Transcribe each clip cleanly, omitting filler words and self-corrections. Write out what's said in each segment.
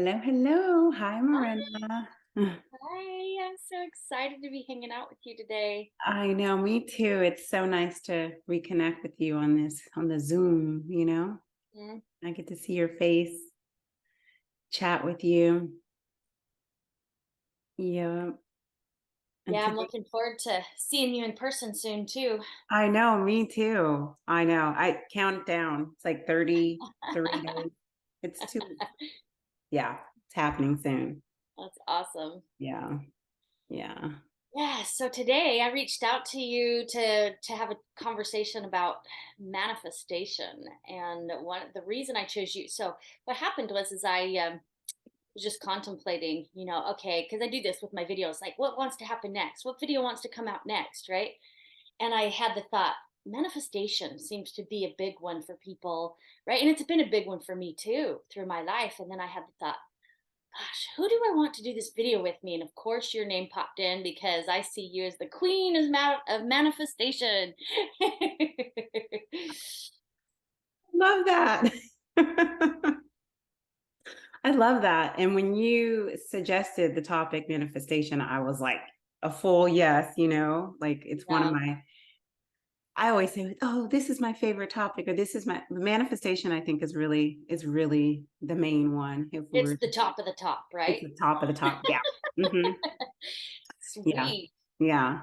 Hello, hello. Hi, Hi, Miranda. I'm so excited to be hanging out with you today. I know, me too. It's so nice to reconnect with you on the Zoom. Mm. I get to see your face, chat with you. Yeah. And Yeah, I'm today, looking forward to seeing you in person soon too. I know, me too. I know. I count down. It's like 33 days. It's too, yeah, it's happening soon. That's awesome. Yeah. Yeah. Yeah, so today I reached out to you to have a conversation about manifestation, and the reason I chose you. So what happened was I was just contemplating, okay, because I do this with my videos, like what wants to happen next, what video wants to come out next, right? And I had the thought, manifestation seems to be a big one for people, right? And it's been a big one for me too through my life. And then I had the thought, gosh, who do I want to do this video with me? And of course, your name popped in because I see you as the queen of manifestation. Love that. I love that. And when you suggested the topic manifestation, I was like a full yes, like it's one of Yeah, my, I always say, oh, this is my favorite topic, or this is my manifestation, I think is really the main one. If it's we're, the top of the top, it's right? the top of the top. Yeah. Hmm. Yeah. Sweet. Yeah.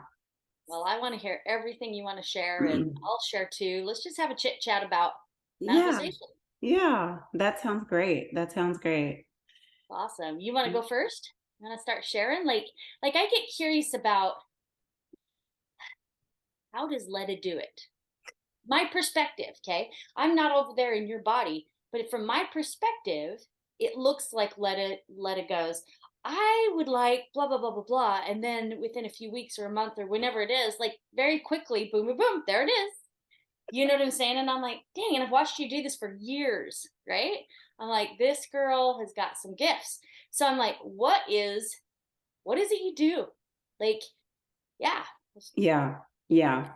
Well, I want to hear everything you want to share, and I'll share too. Let's just have a chit chat about Yeah. manifestation. Yeah. That sounds great. That sounds great. Awesome. You want to go first? You want to start sharing? Like I get curious about how does Letta do it? My perspective, okay? I'm not over there in your body, but from my perspective, it looks like Letta goes, I would like blah blah blah blah blah, and then within a few weeks or a month or whenever it is, like very quickly, boom boom boom, there it is. You know what I'm saying? And I'm like, dang, and I've watched you do this for years, right? I'm like, this girl has got some gifts. So I'm like, what is it you do? Like, yeah. Yeah. Yeah.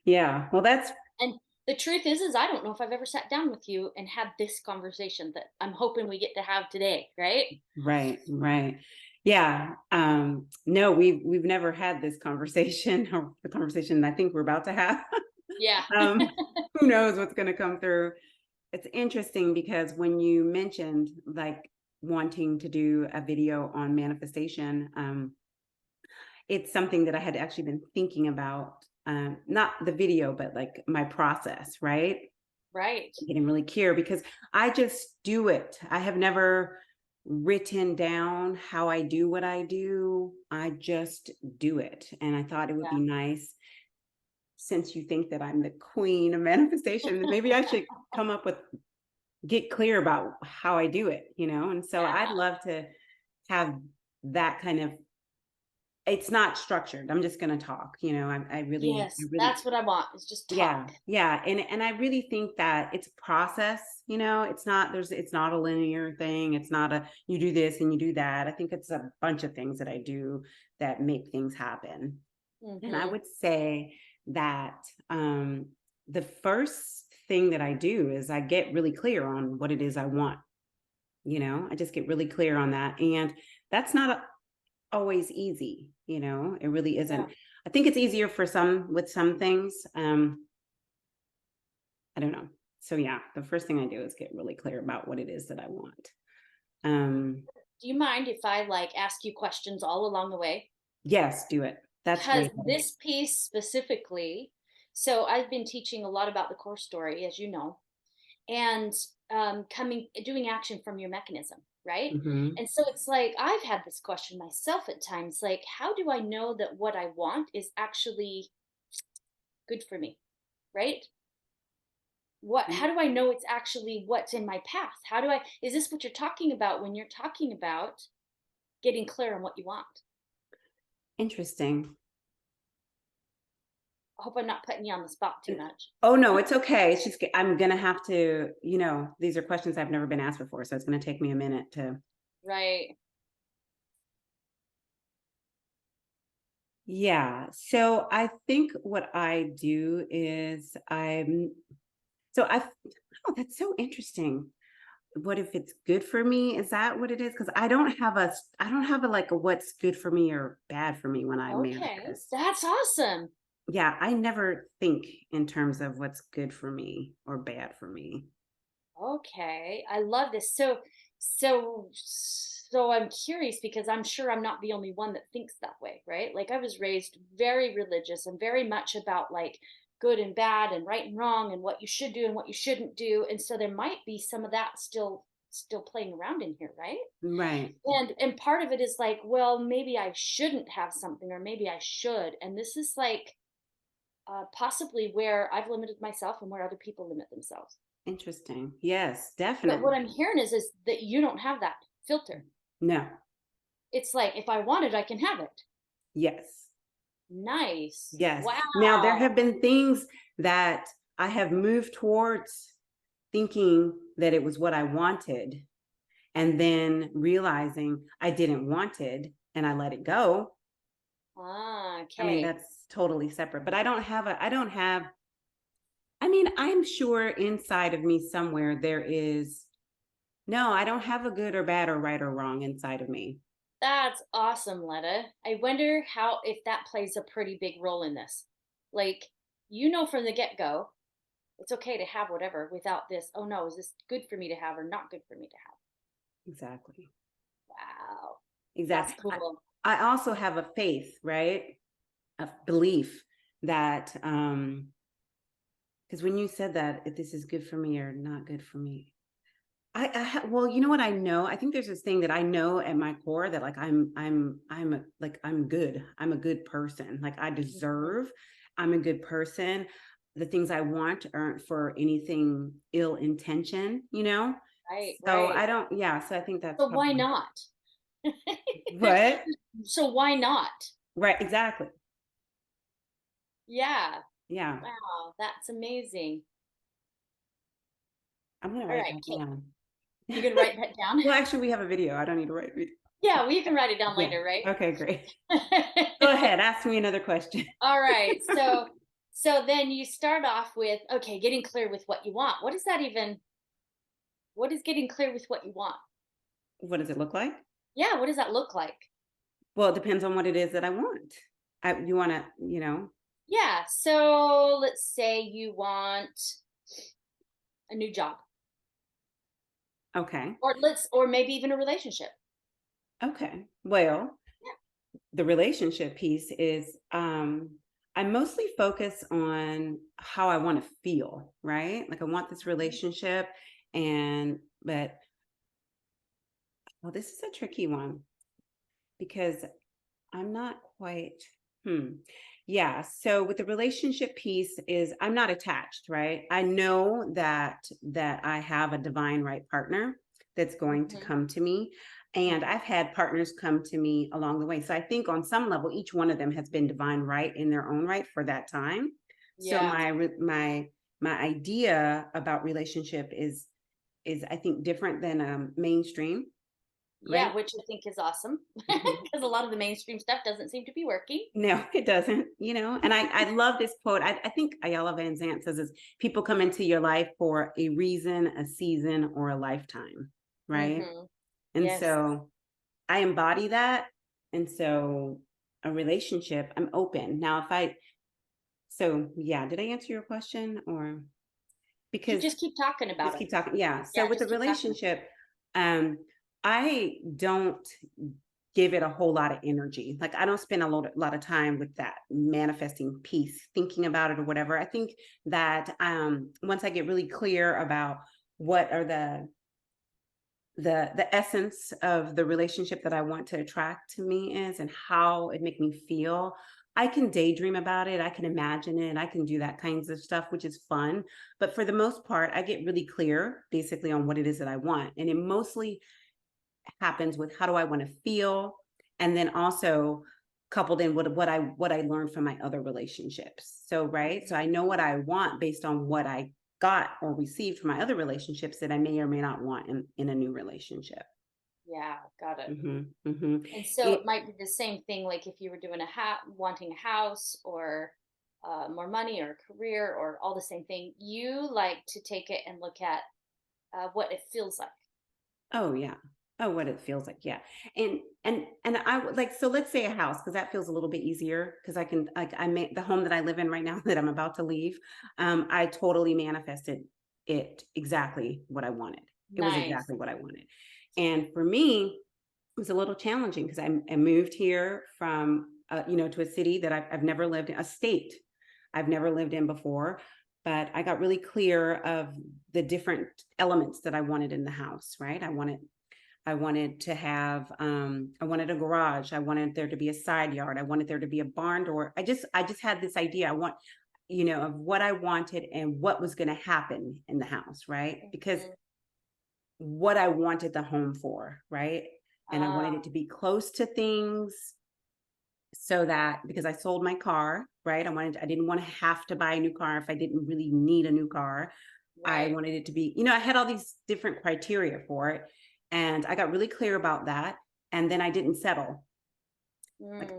Yeah. Well, that's And the truth is I don't know if I've ever sat down with you and had this conversation that I'm hoping we get to have today, right? right, right. Yeah. No, we've never had this conversation or the conversation I think we're about to have. Yeah. um, who knows what's gonna come through. It's interesting because when you mentioned like wanting to do a video on manifestation, it's something that I had actually been thinking about. Not the video, but like my process, right? Right. Getting really clear because I just do it. I have never written down how I do what I do. I just do it. And I thought it would be Yeah. nice, since you think that I'm the queen of manifestation, maybe I should come up with, get clear about how I do it. And so I'd Yeah. love to have that kind of, it's not structured. I'm just going to talk. I really, I Yes, really, that's what I want. Is just yeah, talk. yeah. And I really think that it's a process. It's not a linear thing. It's not a, you do this and you do that. I think it's a bunch of things that I do that make things happen. And I Mhm. would say that the first thing that I do is I get really clear on what it is I want. I just get really clear on that. And that's not always easy. It really Yeah. isn't. I think it's easier for some with some things. I don't know. So yeah, the first thing I do is get really clear about what it is that I want. Um, Do you mind if I like ask you questions all along the way? yes, do it. That's Because great. this piece specifically, so I've been teaching a lot about the core story, as you know, and coming doing action from your mechanism, right? Hmm. And so it's like I've had this question myself at times, like how do I know that what I want is actually good for me, right? What How do I know it's actually what's in my path? How do I Is this what you're talking about when you're talking about getting clear on what you want? Interesting. I hope I'm not putting you on the spot too much. Oh no, it's okay. It's just I'm gonna have to. These are questions I've never been asked before, so it's gonna take me a minute to. Right. Yeah. So I think what I do is I'm. So I. Oh, that's so interesting. what if it's good for me? Is that what it is? Because I don't have a like a what's good for me or bad for me when I Okay, manifest. that's awesome. Yeah, I never think in terms of what's good for me or bad for me. Okay, I love this. So I'm curious because I'm sure I'm not the only one that thinks that way, right? Like I was raised very religious and very much about like good and bad and right and wrong and what you should do and what you shouldn't do. And so there might be some of that still playing around in here, right? Right. And part of it is like, well, maybe I shouldn't have something or maybe I should. And this is like possibly where I've limited myself and where other people limit themselves. Interesting. Yes, But what definitely. I'm hearing is that you don't have that filter. No. It's like if I want it, I can have it. Yes. Nice. Yes. Now there Wow. have been things that I have moved towards thinking that it was what I wanted and then realizing I didn't want it and I let it go. Ah, I mean, okay. that's totally separate, but I don't have, I mean, I'm sure inside of me somewhere there is, no, I don't have a good or bad or right or wrong inside of me. That's awesome, Letta. I wonder how if that plays a pretty big role in this. Like, you know from the get-go, it's okay to have whatever without this, oh no, is this good for me to have or not good for me to have? Exactly. Wow. That's Exactly. cool. I also have a faith, right? A belief that, because when you said that, if this is good for me or not good for me, well, you know what I know? I think there's this thing that I know at my core that like like I'm good. I'm a good person. Like I Mhm. deserve. I'm a good person. The things I want aren't for anything ill intention, you know? Right, So right. I don't, yeah. So I think that's So why probably not? what? So why not? Right, exactly. Yeah. Yeah. Wow, that's amazing. I'm gonna All write right, that okay. down. You can write that down. Well, actually, we have a video. I don't need to write video. Yeah, well, you can write it down Yeah. later, right? Okay, great. Go ahead. Ask me another question. All right. So then you start off with okay, getting clear with what you want. What is getting clear with what you want? What does it look like? Yeah, what does that look like? Well, it depends on what it is that I want. You want to, you know, Yeah, so let's say you want a new job okay. or maybe even a relationship. Okay. Well, Yeah. the relationship piece is I mostly focus on how I want to feel, right? Like I want this Mhm. relationship and but well, this is a tricky one because I'm not quite yeah, so with the relationship piece is I'm not attached, right? I know that I have a divine right partner that's going to Mhm. come to me and Mhm. I've had partners come to me along the way. So I think on some level each one of them has been divine right in their own right for that time. So Yeah. my idea about relationship is I think different than mainstream, Yeah, right? which I think is awesome Mhm. because a lot of the mainstream stuff doesn't seem to be working. No, it doesn't, you know. And I love this quote. I think Ayala Van Zant says this people come into your life for a reason, a season, or a lifetime. Right. Mhm. And Yes. so I embody that. And so a relationship, I'm open. Now, if I so yeah, did I answer your question or You because just keep talking about just them. keep talking. Yeah. So Yeah, with the just keep talking. relationship, um, I don't give it a whole lot of energy. Like I don't spend a lot of time with that manifesting piece, thinking about it or whatever. I think that once I get really clear about what are the essence of the relationship that I want to attract to me is and how it make me feel. I can daydream about it. I can imagine it. I can do that kinds of stuff, which is fun. But for the most part, I get really clear basically on what it is that I want. And it mostly happens with how do I want to feel? And then also coupled in what I learned from my other relationships. So right. So I know what I want based on what I got or received from my other relationships that I may or may not want in a new relationship. Yeah, got it. And so it It might be the same thing, like if you were doing wanting a house or more money or a career or all the same thing. You like to take it and look at what it feels like. Oh yeah. Oh, what it feels like. Yeah. And I would like, so let's say a house, because that feels a little bit easier because I can like I made the home that I live in right now that I'm about to leave. I totally manifested it exactly what I wanted. It was Nice. exactly what I wanted. And for me, it was a little challenging because I moved here from to a city that I've never lived in, a state I've never lived in before. But I got really clear of the different elements that I wanted in the house, right? I wanted to have I wanted a garage. I wanted there to be a side yard. I wanted there to be a barn door. I just had this idea. I want, of what I wanted and what was going to happen in the house, right? Because Mhm. what I wanted the home for, right? And I wanted it Ah, to be close to things so that because I sold my car, right? I didn't want to have to buy a new car if I didn't really need a new car. I right. wanted it to be, I had all these different criteria for it. And I got really clear about that. And then I didn't settle. Like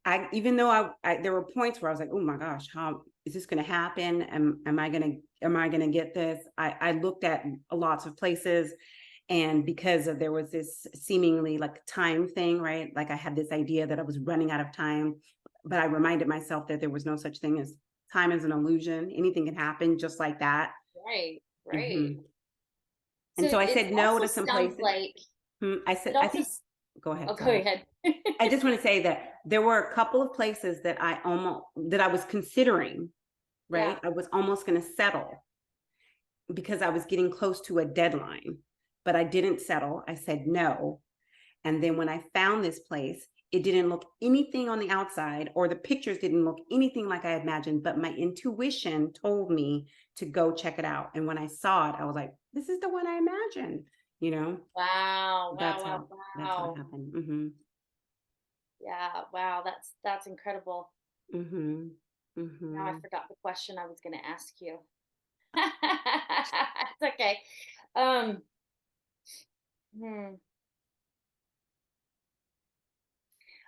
Mm, even though there were points where I was like, oh my gosh, how is this going to happen? Am I gonna get this? I looked at lots of places, and because there was this seemingly like time thing, right? Like I had this idea that I was running out of time, but I reminded myself that there was no such thing as time as an illusion. Anything can happen just like that. right, right. Hmm. So And so I it said no also to some sounds places. like I it said, I also. think, go Oh, ahead, go sorry. ahead. I just want to say that there were a couple of places that I was considering, Yeah. right? I was almost going to settle because I was getting close to a deadline, but I didn't settle. I said no. And then when I found this place, it didn't look anything on the outside, or the pictures didn't look anything like I imagined, but my intuition told me to go check it out. And when I saw it, I was like, this is the one I imagined, you know? Wow, wow, That's wow, how that's how it wow. happened. Hmm. Yeah, wow, that's incredible. Hmm. Now I Hmm. forgot the question I was going to ask you. It's okay. Um, hmm.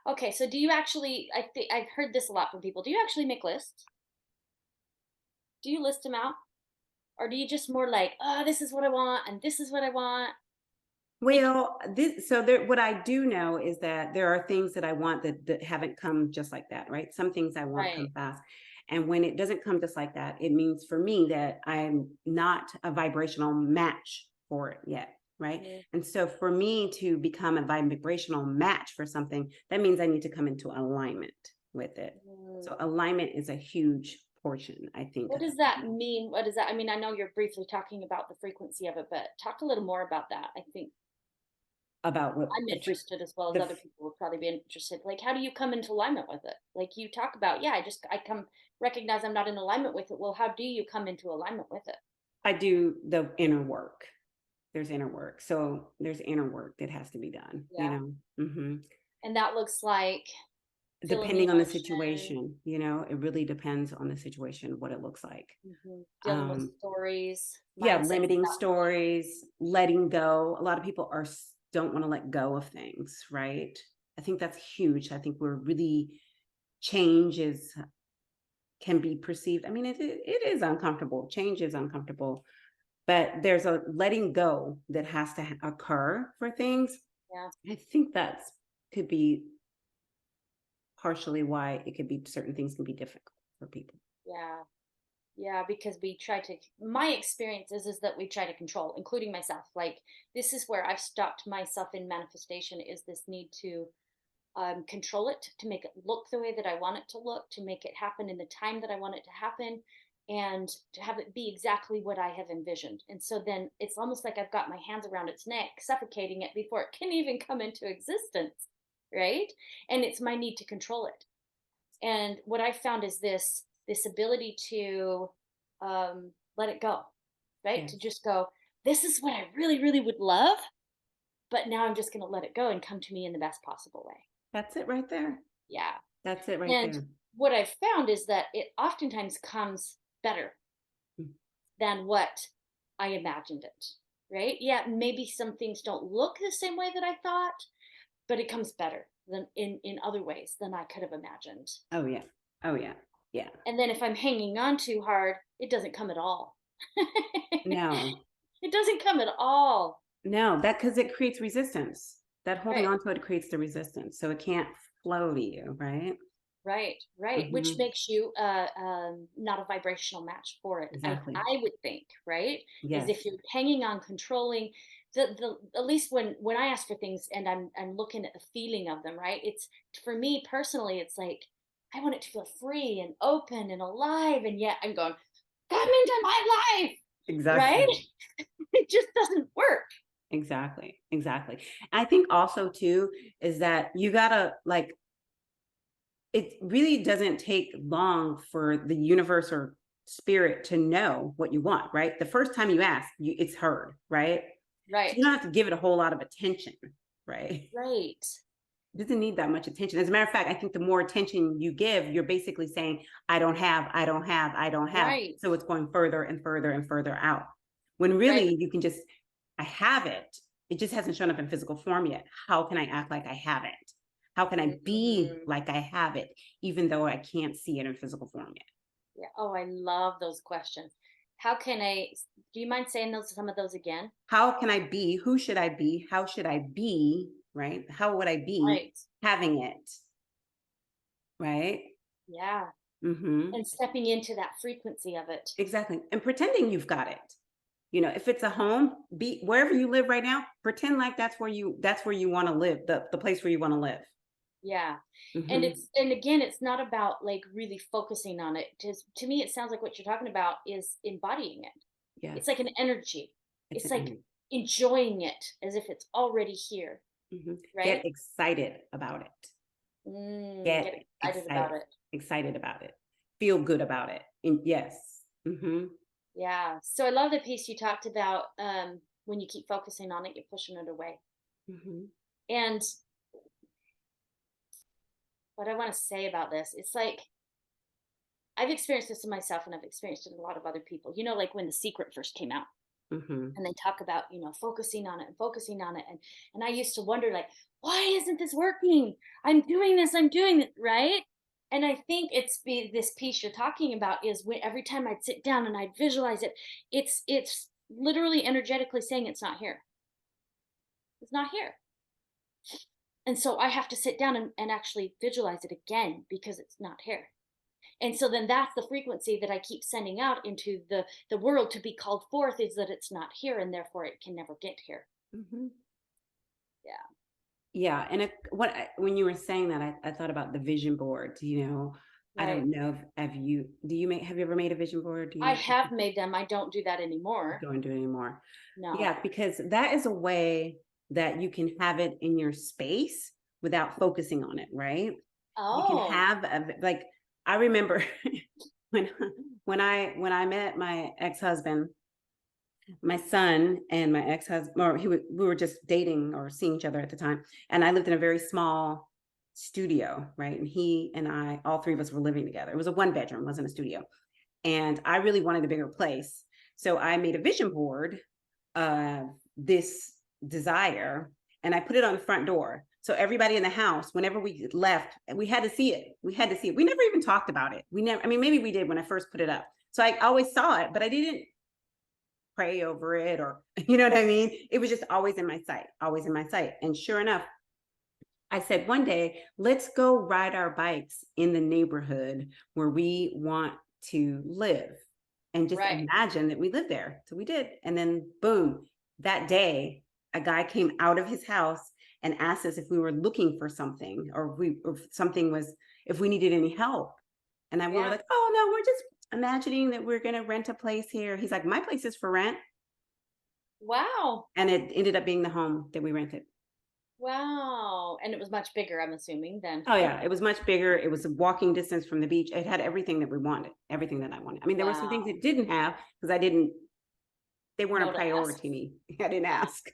Okay, so do you actually, I think I've heard this a lot from people. Do you actually make lists? Do you list them out? Or do you just more like, oh, this is what I want and this is what I want? Like, Well, what I do know is that there are things that I want that haven't come just like that, right? Some things I want right. come fast. And when it doesn't come just like that, it means for me that I'm not a vibrational match for it yet, right? Mhm. And so for me to become a vibrational match for something, that means I need to come into alignment with it. Mm. So alignment is a huge portion, I think, What of does that mean? What does that, I mean, I know you're briefly talking about the frequency of it, but talk a little more about that. I think about what I'm interested as well as the other people will probably be interested. Like, how do you come into alignment with it? Like you talk about, yeah, I come recognize I'm not in alignment with it. Well, how do you come into alignment with it? I do the inner work. There's inner work. So there's inner work that has to be done, Yeah. And that looks like feeling the depending on the emotion, situation, it really depends on the situation, what it looks like. dealing with Um, stories, yeah, mindset limiting stuff. stories, letting go. A lot of people don't want to let go of things, right? I think that's huge. I think we're really change is can be perceived. I mean, it is uncomfortable. Change is uncomfortable, but there's a letting go that has to occur for things. Yeah. I think that's could be partially why it could be certain things can be difficult for people. Yeah. Yeah, because we try to, my experience is that we try to control, including myself. Like, this is where I've stopped myself in manifestation, is this need to control it, to make it look the way that I want it to look, to make it happen in the time that I want it to happen, and to have it be exactly what I have envisioned. And so then it's almost like I've got my hands around its neck, suffocating it before it can even come into existence, right? And it's my need to control it. And what I found is this ability to let it go, right? To Yes. just go, this is what I really, really would love, but now I'm just going to let it go and come to me in the best possible way. That's it right there. Yeah. That's it right And there. what I've found is that it oftentimes comes better Mm. than what I imagined it, right? Yeah, maybe some things don't look the same way that I thought, but it comes better than in other ways than I could have imagined. Oh yeah. Oh yeah. Yeah. And then if I'm hanging on too hard, it doesn't come at all. No. It doesn't come at all. No, that because it creates resistance. That holding Right. on to it creates the resistance, so it can't flow to you, right? Right, right, which Hmm. makes you not a vibrational match for it. Exactly. I would think, right? Is if Yes. you're hanging on, controlling the at least when I ask for things and I'm looking at the feeling of them, right? It's for me personally, it's like I want it to feel free and open and alive, and yet I'm going, come into my life, right? Exactly. It just doesn't work. Exactly. Exactly. I think also too is that you gotta like it really doesn't take long for the universe or spirit to know what you want, right? The first time you ask, it's heard, right? So you Right, don't have to give it a whole lot of attention, right? right, It doesn't need that much attention. As a matter of fact, I think the more attention you give, you're basically saying, I don't have, I don't have, I don't have. right, So it's going further and further and further out. When right. really you can just, I have it. It just hasn't shown up in physical form yet. How can I act like I have it? How can I be Mhm. like I have it, even though I can't see it in physical form yet? Yeah. Oh, I love those questions. How can I, do you mind saying those, some of those again? How can I be? Who should I be? How should I be? Right? How would I be Right. having it? Right? Yeah. Mm-hmm. And stepping into that frequency of it. Exactly. And pretending you've got it. If it's a home, be wherever you live right now, pretend like that's where you want to live, the place where you want to live. Yeah. And Hmm. it's, and again, it's not about like really focusing on it. Just to me, it sounds like what you're talking about is embodying it. Yes, It's like an energy. it's It's an like energy. enjoying it as if it's already here. Get Right. excited about it. Get Get excited about it. excited about it. Feel good about it. And yes. Hmm. Yeah. So I love the piece you talked about. When you keep focusing on it, you're pushing it away. Hmm. And what I want to say about this, it's like I've experienced this in myself and I've experienced it in a lot of other people. Like when The Secret first came out Hmm. and they talk about, focusing on it and focusing on it. And I used to wonder like, why isn't this working? I'm doing it, right? And I think this piece you're talking about is when every time I'd sit down and I'd visualize it, it's literally energetically saying it's not here. It's not here. And so I have to sit down and actually visualize it again because it's not here. And so then that's the frequency that I keep sending out into the world to be called forth, is that it's not here and therefore it can never get here. Hmm. Yeah. Yeah, and when you were saying that, I thought about the vision board. I Right. don't know if have you ever made a vision board? Do I you have made them. I don't do that anymore. don't do it anymore? No. Yeah, because that is a way that you can have it in your space without focusing on it, right? You can Oh, have like I remember when when I met my ex-husband, my son and my ex-husband, or we were just dating or seeing each other at the time, and I lived in a very small studio, right? And he and I, all three of us were living together. It was a one bedroom, wasn't a studio, and I really wanted a bigger place, so I made a vision board of this desire, and I put it on the front door. So everybody in the house, whenever we left, we had to see it. We had to see it. We never even talked about it. We never, I mean, maybe we did when I first put it up. So I always saw it, but I didn't pray over it, or you know what I mean? It was just always in my sight, always in my sight. And sure enough, I said one day, let's go ride our bikes in the neighborhood where we want to live and just right. imagine that we live there. So we did. And then boom, that day, a guy came out of his house and asked us if we were looking for something, or if we needed any help. And we were Yeah. like, oh no, we're just imagining that we're going to rent a place here. He's like, my place is for rent. Wow. And it ended up being the home that we rented. Wow. And it was much bigger, I'm assuming, then. Oh yeah, it was much bigger. It was a walking distance from the beach. It had everything that we wanted, everything that I wanted. I mean, there were some things Wow. it didn't have because they weren't a No to ask. priority to me. I didn't Yeah. ask.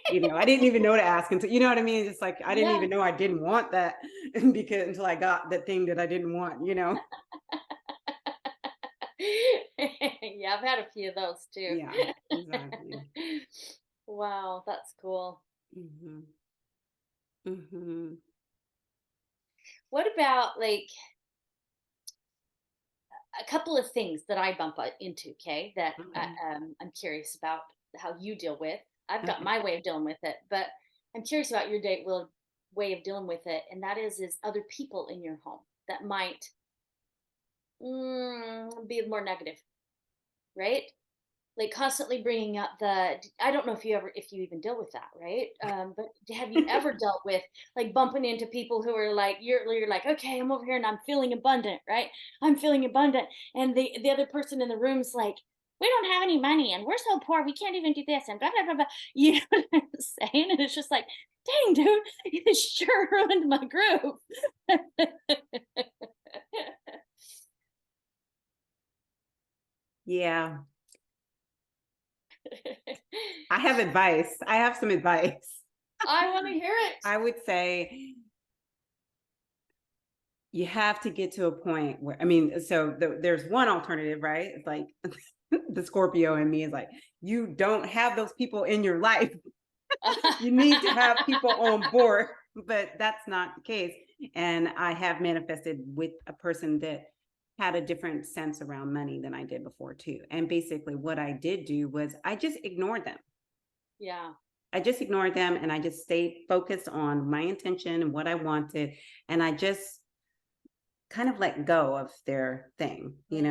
I didn't even know to ask until, you know what I mean? It's like I didn't Yeah. even know I didn't want that because until I got that thing that I didn't want. Yeah, I've had a few of those too. Yeah, exactly. Wow, that's cool. Hmm. Hmm. What about like a couple of things that I bump into, okay, that Okay. I'm curious about how you deal with. I've got Okay. my way of dealing with it, but I'm curious about your way of dealing with it, and that is other people in your home that might be more negative, right? Like constantly bringing up I don't know if you even deal with that, right? But have you ever dealt with like bumping into people who are like you're like, okay, I'm over here and I'm feeling abundant, right? I'm feeling abundant, and the other person in the room's like, we don't have any money and we're so poor we can't even do this and blah blah blah blah. You know what I'm saying? And it's just like, dang, dude, you sure ruined my groove. Yeah. I have advice. I have some advice. I want to hear it. I would say you have to get to a point where, I mean, so there's one alternative, right? It's like the Scorpio in me is like, you don't have those people in your life. You need to have people on board, but that's not the case. And I have manifested with a person that had a different sense around money than I did before too. And basically what I did do was I just ignored them. Yeah. I just ignored them and I just stayed focused on my intention and what I wanted. And I just kind of let go of their thing, and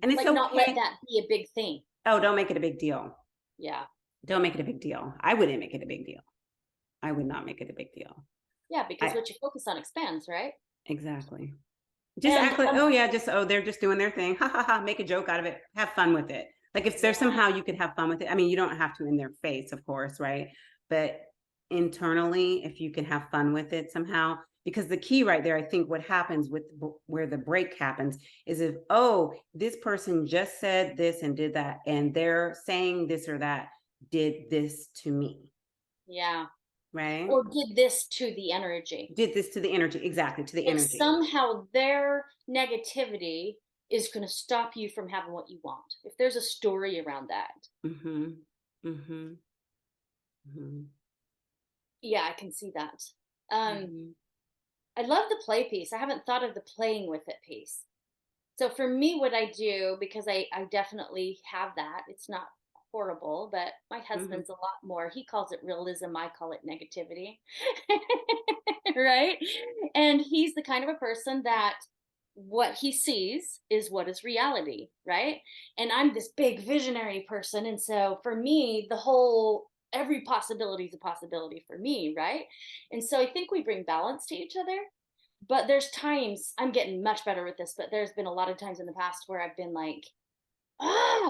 it's Like not let okay. that be a big thing. Oh, don't make it a big deal. Yeah. Don't make it a big deal. I wouldn't make it a big deal. I would not make it a big deal. Yeah, because I what you focus on expands, right? exactly. Just And act like, oh yeah, just they're just doing their thing. Ha ha ha. Make a joke out of it. Have fun with it. Like if there's yeah, somehow you could have fun with it. I mean, you don't have to in their face, of course, right? But internally, if you can have fun with it somehow, because the key right there, I think what happens with where the break happens is if, oh, this person just said this and did that, and they're saying this or that, did this to me, yeah. right? Or did this to the energy. Did this to the energy, exactly, to the Like energy. somehow their negativity is going to stop you from having what you want. If there's a story around that. Mm-hmm. Mm-hmm. Mm-hmm. Yeah, I can see that. Um, Mm-hmm. I love the play piece. I haven't thought of the playing with it piece. So for me, what I do, because I definitely have that, it's not horrible, but my Mm-hmm. husband's a lot more, he calls it realism, I call it negativity. Right? And he's the kind of a person that what he sees is what is reality, right? And I'm this big visionary person. And so for me, every possibility is a possibility for me, right? And so I think we bring balance to each other, but there's times I'm getting much better with this, but there's been a lot of times in the past where I've been like,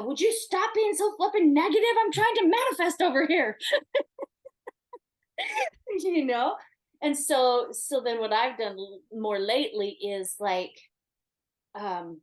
would you stop being so flipping negative? I'm trying to manifest over here. you know? And so then what I've done more lately is like um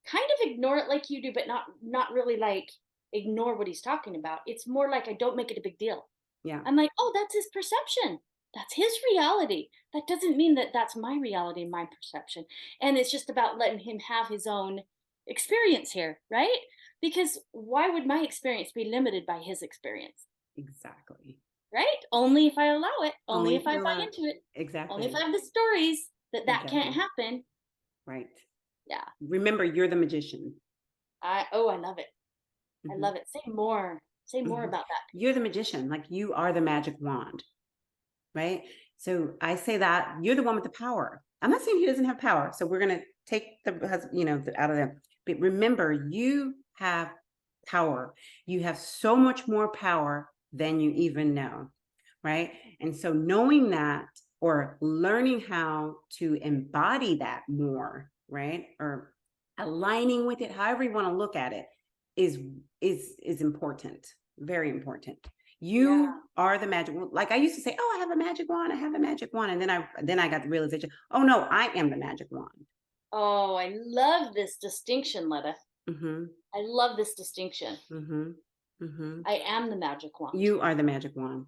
kind of ignore it like you do, but not really like ignore what he's talking about. It's more like I don't make it a big deal. Yeah. I'm like, oh, that's his perception. That's his reality. That doesn't mean that that's my reality and my perception. And it's just about letting him have his own experience here, right? Because why would my experience be limited by his experience, Exactly. right? Only if I allow it, only Only if if I you buy allow. into it, only if Exactly. I have the stories that can't Exactly. happen. Right. Yeah. Remember, you're the magician. I love it. I Hmm. love it. Say more. Say more Hmm. about that You're piece. the magician. Like you are the magic wand, right? So I say that you're the one with the power. I'm not saying he doesn't have power. So we're gonna take out of them. But remember, you have power. You have so much more power than you even know, right? And so knowing that or learning how to embody that more, right? Or aligning with it, however you want to look at it, is is important, very important. Yeah. You are the magic wand. Like I used to say, oh, I have a magic wand, I have a magic wand. And then I got the realization, oh no, I am the magic wand. Oh, I love this distinction, Letta. Mm-hmm. I love this distinction. Mm-hmm. Mm-hmm. I am the magic wand. You are the magic wand.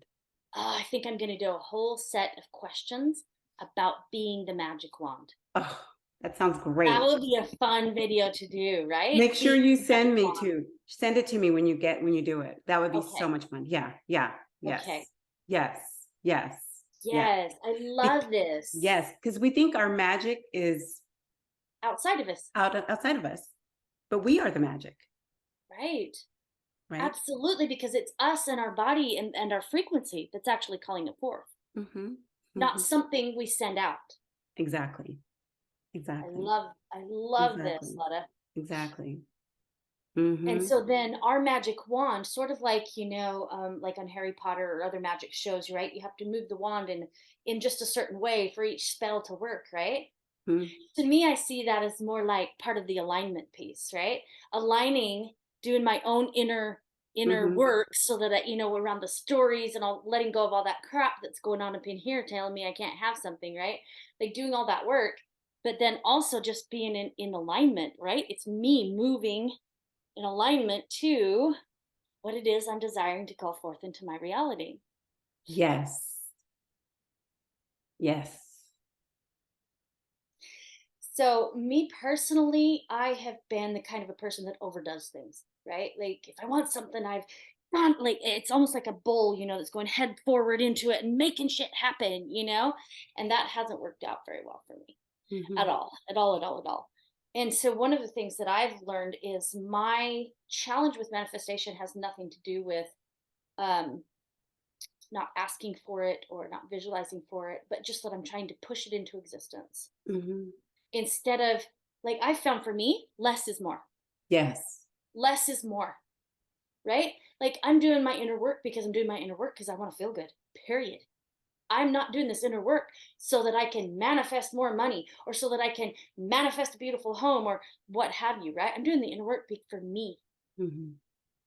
I think I'm going to do a whole set of questions about being the magic wand. Oh, that sounds That great. will be a fun video to do, right? Make sure Being you the magic wand. send it to me when you do it. That would be so Okay. much fun. Yeah, yeah, yes, Okay. yes, yes, yes. Yes. I love this. Yes, because we think our magic is Outside of us. outside of us, but we are the magic. Right. right? Absolutely, because it's us and our body and our frequency that's actually calling it forth, Mm-hmm. not Mm-hmm. something we send out. Exactly. I Exactly. love, I love this, Exactly. Letta. Exactly. And Mm-hmm. so then our magic wand, sort of like, like on Harry Potter or other magic shows, right? You have to move the wand in just a certain way for each spell to work, right? Mm-hmm. To me, I see that as more like part of the alignment piece, right? Aligning, doing my own inner Mm-hmm. work so that around the stories and all, letting go of all that crap that's going on up in here telling me I can't have something, right? Like doing all that work, but then also just being in alignment, right? It's me moving in alignment to what it is I'm desiring to call forth into my reality. Yes. Yes. So, me personally, I have been the kind of a person that overdoes things, right? Like, if I want something, I've gone, like, it's almost like a bull, that's going head forward into it and making shit happen, And that hasn't worked out very well for me Mm-hmm. at all, at all, at all, at all. And so, one of the things that I've learned is my challenge with manifestation has nothing to do with um, not asking for it or not visualizing for it, but just that I'm trying to push it into existence Mm-hmm. instead of, like, I found for me, less is more. Yes. Less is more, right? Like, I'm doing my inner work because I'm doing my inner work because I want to feel good, period. I'm not doing this inner work so that I can manifest more money or so that I can manifest a beautiful home or what have you, right? I'm doing the inner work for me Mm-hmm.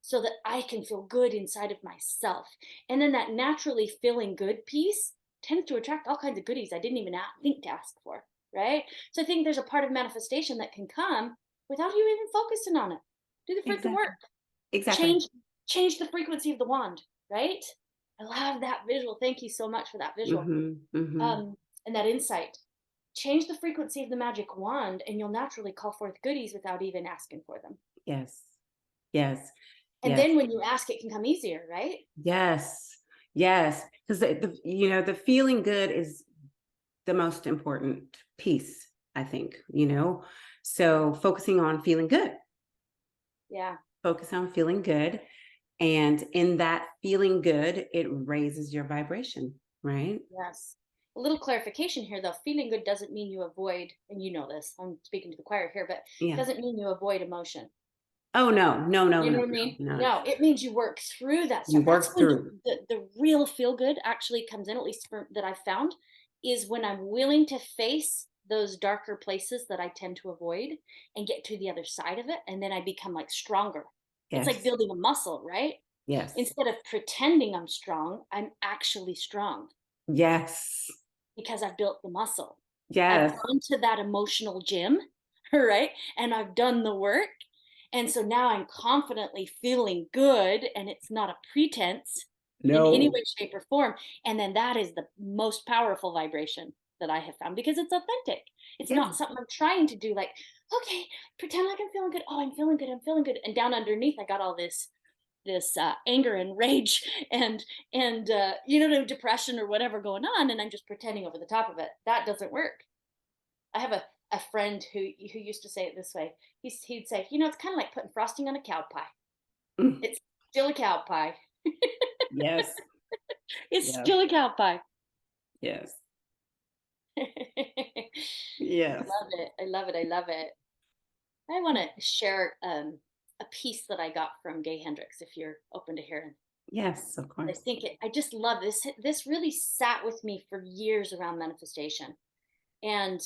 so that I can feel good inside of myself. And then that naturally feeling good piece tends to attract all kinds of goodies I didn't even think to ask for, right? So I think there's a part of manifestation that can come without you even focusing on it. Do the freaking Exactly. work. Exactly. Change the frequency of the wand, right? I love that visual. Thank you so much for that visual. Mm-hmm. Mm-hmm. Um, and that insight. Change the frequency of the magic wand, and you'll naturally call forth goodies without even asking for them. Yes. Yes. And Yes. then when you ask, it can come easier, right? Yes. Yes. Because the feeling good is the most important piece, I think, So focusing on feeling good, Yeah. focus on feeling good. And in that feeling good, it raises your vibration, right? Yes. A little clarification here, though. Feeling good doesn't mean you avoid, and you know this, I'm speaking to the choir here, but Yeah. doesn't mean you avoid emotion. Oh, no, no, no, You know no, what I no, mean? no. No, it means you work through that You stuff. That's work when through. the real feel good actually comes in, at least for that I've found, is when I'm willing to face those darker places that I tend to avoid and get to the other side of it. And then I become like stronger. It's like Yes. building a muscle, right? Yes. Instead of pretending I'm strong, I'm actually strong Yes. because I've built the muscle. I've Yes. gone to that emotional gym, right? And I've done the work. And so now I'm confidently feeling good and it's not a pretense in any No. way, shape, or form. And then that is the most powerful vibration that I have found because it's authentic. It's Yeah. not something I'm trying to do like, okay, pretend like I'm feeling good. Oh, I'm feeling good. I'm feeling good. And down underneath, I got all this anger and rage and no depression or whatever going on, and I'm just pretending over the top of it. That doesn't work. I have a friend who used to say it this way. He'd say, it's kind of like putting frosting on a cow pie. Mm. It's still a cow pie. Yes. It's Yes. still a cow pie. Yes. I Yes. love it. I love it. I love it. I want to share a piece that I got from Gay Hendricks if you're open to hearing. Yes, of I course. think I just love this. This really sat with me for years around manifestation. And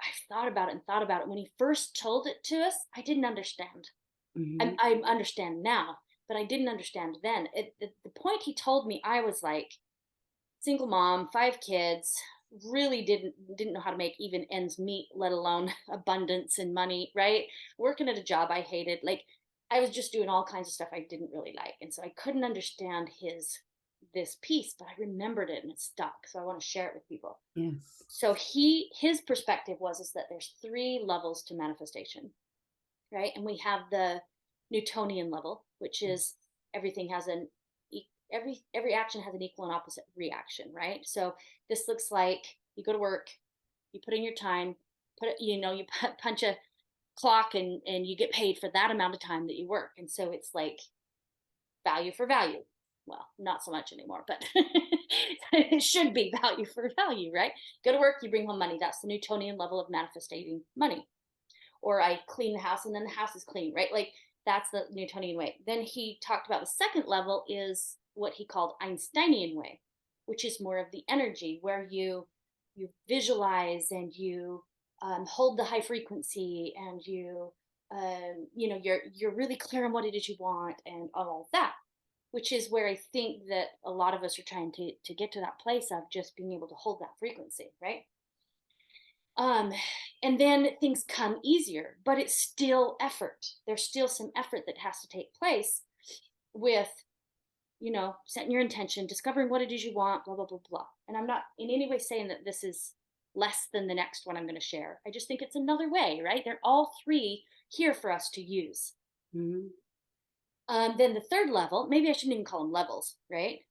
I've thought about it and thought about it. When he first told it to us, I didn't understand. Hmm. I understand now, but I didn't understand then. The point he told me, I was like, single mom, 5 kids, really didn't know how to make even ends meet, let alone abundance and money, right? Working at a job I hated. Like, I was just doing all kinds of stuff I didn't really like. And so I couldn't understand this piece, but I remembered it and it stuck. So I want to share it with people. Yes. So his perspective was is that there's 3 levels to manifestation, right? And we have the Newtonian level, which is everything has every action has an equal and opposite reaction, right? So this looks like you go to work, you put in your time, put it, you punch a clock and you get paid for that amount of time that you work. And so it's like value for value. Well, not so much anymore, but it should be value for value, right? Go to work, you bring home money. That's the Newtonian level of manifesting money. Or I clean the house and then the house is clean, right? Like that's the Newtonian way. Then he talked about the second level is what he called Einsteinian way, which is more of the energy where you visualize and you hold the high frequency and you know you're really clear on what it is you want and all of that, which is where I think that a lot of us are trying to get to that place of just being able to hold that frequency, right? um and then things come easier, but it's still effort. There's still some effort that has to take place with, you know, setting your intention, discovering what it is you want, blah blah blah blah. And I'm not in any way saying that this is less than the next one I'm going to share. I just think it's another way, right? They're all three here for us to use. Mhm. Then the third level, maybe I shouldn't even call them levels, right?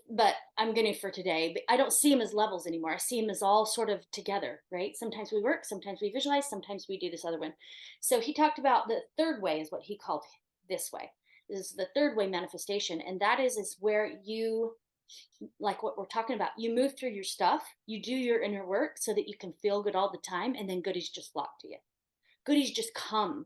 But I'm going to for today. But I don't see them as levels anymore. I see them as all sort of together, right? Sometimes we work, sometimes we visualize, sometimes we do this other one. So he talked about the third way is what he called this way. This is the third way manifestation, and that is where you, like what we're talking about, you move through your stuff, you do your inner work so that you can feel good all the time, and then goodies just flock to you. Goodies just come.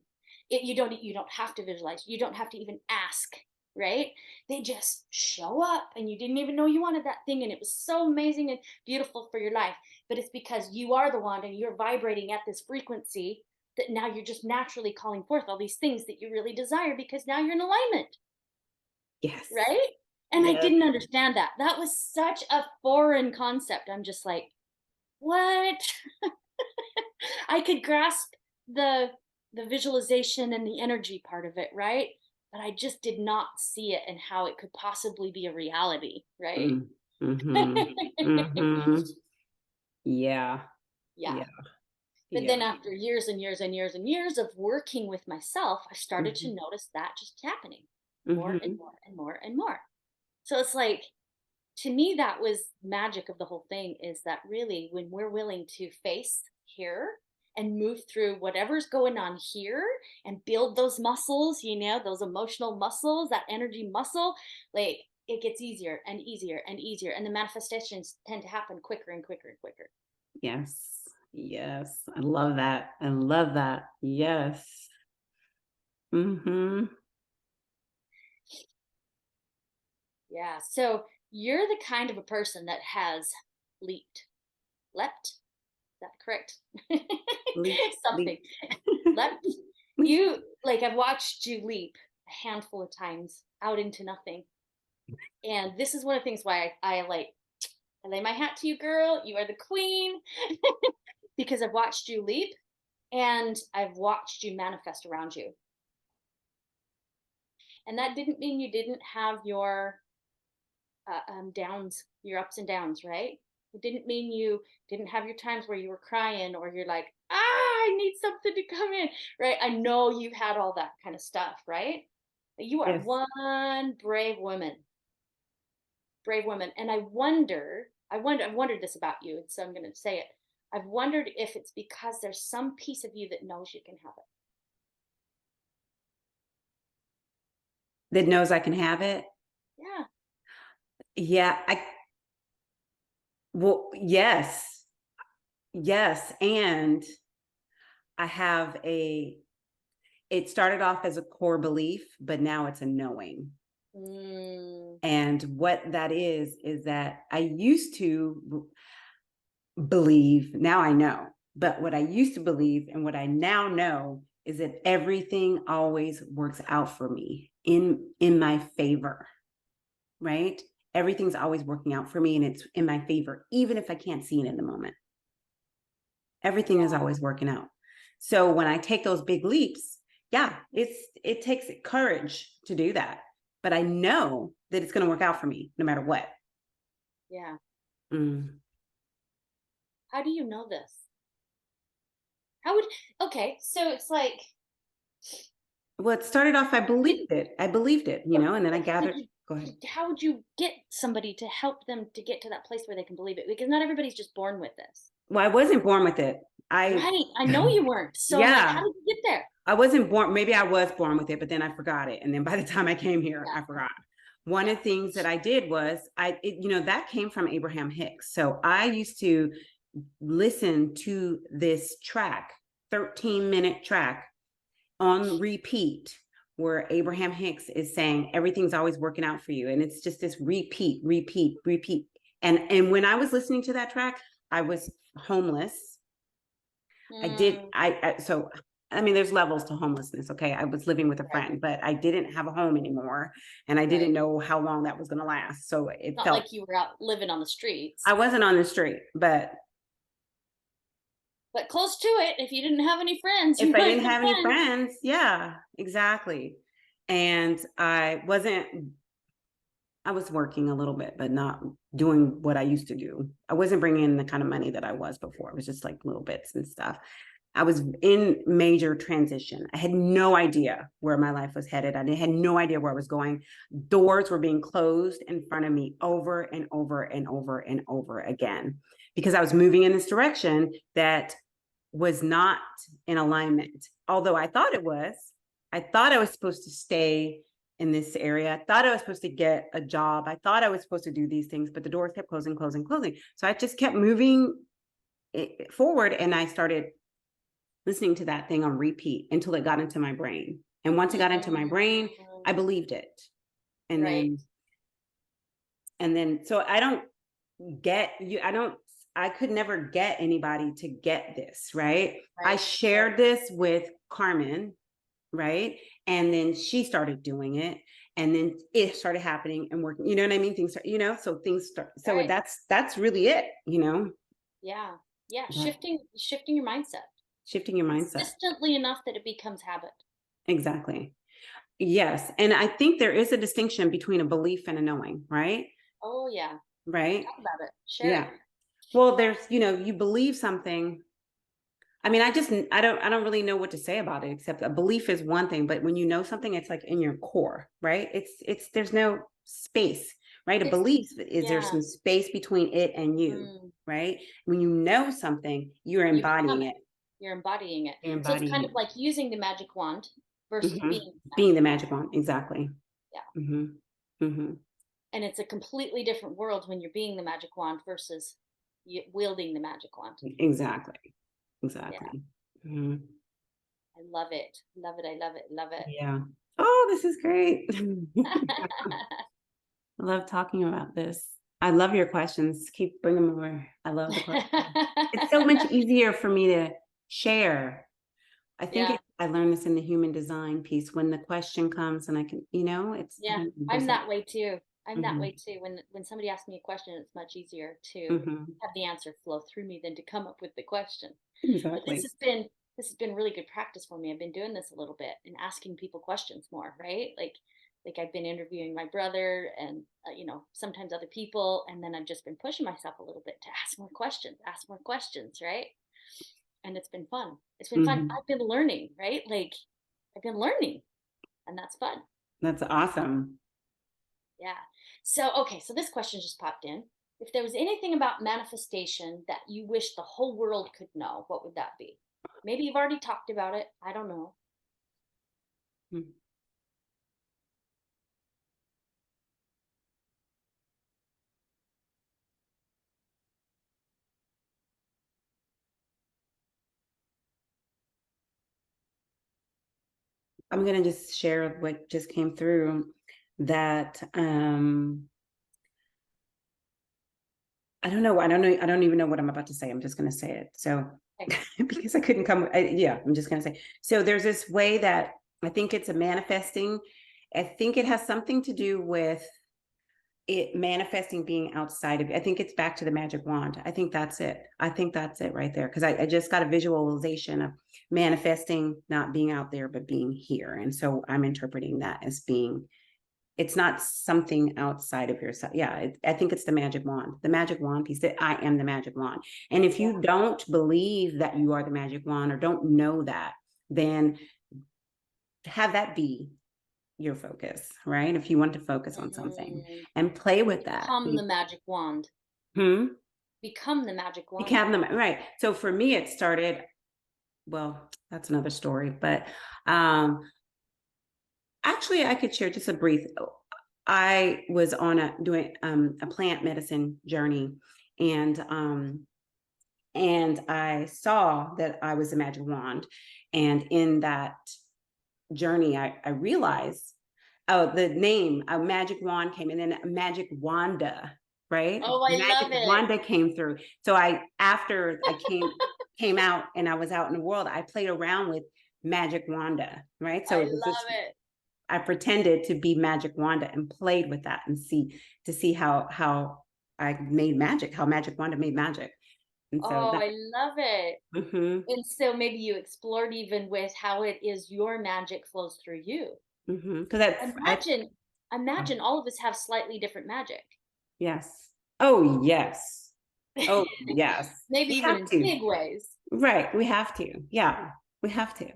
You don't have to visualize, you don't have to even ask, right? They just show up and you didn't even know you wanted that thing, and it was so amazing and beautiful for your life. But it's because you are the one and you're vibrating at this frequency that now you're just naturally calling forth all these things that you really desire because now you're in alignment, Yes. right? And I Yes. didn't understand that. That was such a foreign concept. I'm just like, what? I could grasp the the visualization and the energy part of it, right? But I just did not see it and how it could possibly be a reality, right? Mm. Mhm. Mhm. Yeah. Yeah. Yeah. But Yeah. then after years and years and years and years of working with myself, I started to Mhm. notice that just happening more and Mhm. more and more and more. So it's like, to me, that was magic of the whole thing, is that really when we're willing to face here and move through whatever's going on here and build those muscles, you know, those emotional muscles, that energy muscle, like it gets easier and easier and easier, and the manifestations tend to happen quicker and quicker and quicker. Yes. Yes. I love that. I love that. Yes. Mhm. Yeah, so you're the kind of a person that has leaped leapt, is that correct? Leap, leap. Something leapt. You, like, I've watched you leap a handful of times out into nothing. And this is one of the things why I like, I lay my hat to you, girl. You are the queen. Because I've watched you leap and I've watched you manifest around you. And that didn't mean you didn't have your downs, your ups and downs, right? It didn't mean you didn't have your times where you were crying or you're like, I need something to come in, right? I know you've had all that kind of stuff, right? But you are Yes. one brave woman. And I've wondered this about you. And so I'm going to say it. I've wondered if it's because there's some piece of you that knows you can have it. That knows I can have it. Yeah. Yeah. Well, yes. Yes. And I have it started off as a core belief, but now it's a knowing. Mm, And what that is that I used to believe, now I know, but what I used to believe and what I now know is that everything always works out for me in my favor, right? Everything's always working out for me and it's in my favor, even if I can't see it in the moment. Everything is yeah. always working out. So when I take those big leaps, yeah, it takes courage to do that. But I know that it's going to work out for me no matter what. Yeah. Mm. How do you know this? How would, okay, so it's like, Well, it started off, I did, believed it. I believed it, and then I how did gathered. you, Go ahead. how would you get somebody to help them to get to that place where they can believe it? Because not everybody's just born with this. Well, I wasn't born with it. I, Right. I know you weren't. So I'm like, how yeah. did you get there? I wasn't born, maybe I was born with it, but then I forgot it. And then by the time I came here, Yeah. I forgot. One Yeah. of the things that I did was that came from Abraham Hicks. So I used to listen to this track, 13-minute track on repeat, where Abraham Hicks is saying everything's always working out for you. And it's just this repeat, repeat, repeat. And when I was listening to that track, I was homeless. Mm, So I mean, there's levels to homelessness. Okay. I was living with a right. friend, but I didn't have a home anymore. And I didn't Right. know how long that was going to last. So it Not felt, like you were out living on the I streets, wasn't on the street, but but close to it. If you didn't have any friends, you if I might didn't have have any been. friends, yeah, exactly. And I was working a little bit, but not doing what I used to do. I wasn't bringing in the kind of money that I was before. It was just like little bits and stuff. I was in major transition. I had no idea where my life was headed. I had no idea where I was going. Doors were being closed in front of me over and over and over and over again because I was moving in this direction that was not in alignment. Although I thought it was. I thought I was supposed to stay in this area. I thought I was supposed to get a job. I thought I was supposed to do these things, but the doors kept closing, closing, closing. So I just kept moving forward, and I started listening to that thing on repeat until it got into my brain. And once it got into my brain, I Mm, believed it. And right. so I don't get you. I could never get anybody to get this, right? I Right. Right. shared this with Carmen, right? And then she started doing it, and then it started happening and working. You know what I mean? So things start. So Right. that's really it, Yeah. Yeah. that Shifting your mindset shifting your mindset. consistently enough that it becomes habit. Exactly. Yes. And I think there is a distinction between a belief and a knowing, right? Oh yeah. Right. Talk about it. Share it. Yeah. Well, you believe something. I mean, I don't really know what to say about it, except a belief is one thing, but when you know something, it's like in your core, right? There's no space, right? A It's belief is there's yeah. some space between it and you, Mm, right? When you know something, you're you become embodying it. it. You're embodying it. You're So it's kind of embodying like using the magic wand it. versus being the Being magic the wand. magic one. Exactly. Yeah. hmm hmm And it's a completely different world when you're being the magic wand versus wielding the magic wand. Exactly. Yeah. Exactly. hmm I love it. Love it. I love it. Love it. Yeah. Oh, this is great. I love talking about this. I love your questions. Keep bringing more. I love the questions. It's so much easier for me to share. I think Yeah. I learned this in the human design piece. When the question comes and I can, Yeah. I'm there's a, that way too. I'm that hmm way too. When somebody asks me a question, it's much easier to hmm have the answer flow through me than to come up with the question. But exactly. this has been really good practice for me. I've been doing this a little bit and asking people questions more, right? Like I've been interviewing my brother and sometimes other people, and then I've just been pushing myself a little bit to ask more questions, right? And it's been fun. It's been fun. hmm I've been learning, right? Like I've been learning, and that's fun. That's awesome. Yeah. So, okay, so this question just popped in. If there was anything about manifestation that you wish the whole world could know, what would that be? Maybe you've already talked about it. I don't know. Mm. I'm gonna just share what just came through that I don't know. I don't know. I don't even know what I'm about to say. I'm just going to say it. So, Okay. because I couldn't come, yeah, I'm just going to say. So, there's this way that I think it's a manifesting. I think it has something to do with it manifesting being outside of you. I think it's back to the magic wand. I think that's it. I think that's it right there. Because I just got a visualization of manifesting not being out there, but being here. And so I'm interpreting that as being it's not something outside of yourself. Yeah, I think it's the magic wand piece that I am the magic wand. And if Yeah. you don't believe that you are the magic wand or don't know that, then have that be your focus, right? If you want to focus on something Mm, and play with that. become the magic wand. Hmm? Become the magic You wand. can have them, right. So for me, it started well, that's another story, but um, actually, I could share just a brief. I was on doing a plant medicine journey, and I saw that I was a magic wand, and in that journey, I realized, oh, the name a magic wand came, and then a magic Wanda, right? Oh, I Magic love it. Wanda came through. So after I came out and I was out in the world, I played around with Magic Wanda, right? So I it was this, love it. I pretended to be Magic Wanda and played with that and see how I made magic, how Magic Wanda made magic. And so Oh, that, I love it. mm-hmm, And so maybe you explored even with how it is your magic flows through you. mm-hmm. Because Imagine, imagine all of us have slightly different magic. yes. Oh, yes. Oh, yes. Maybe We even have in to. big ways. Right. We have to. Yeah. We have to.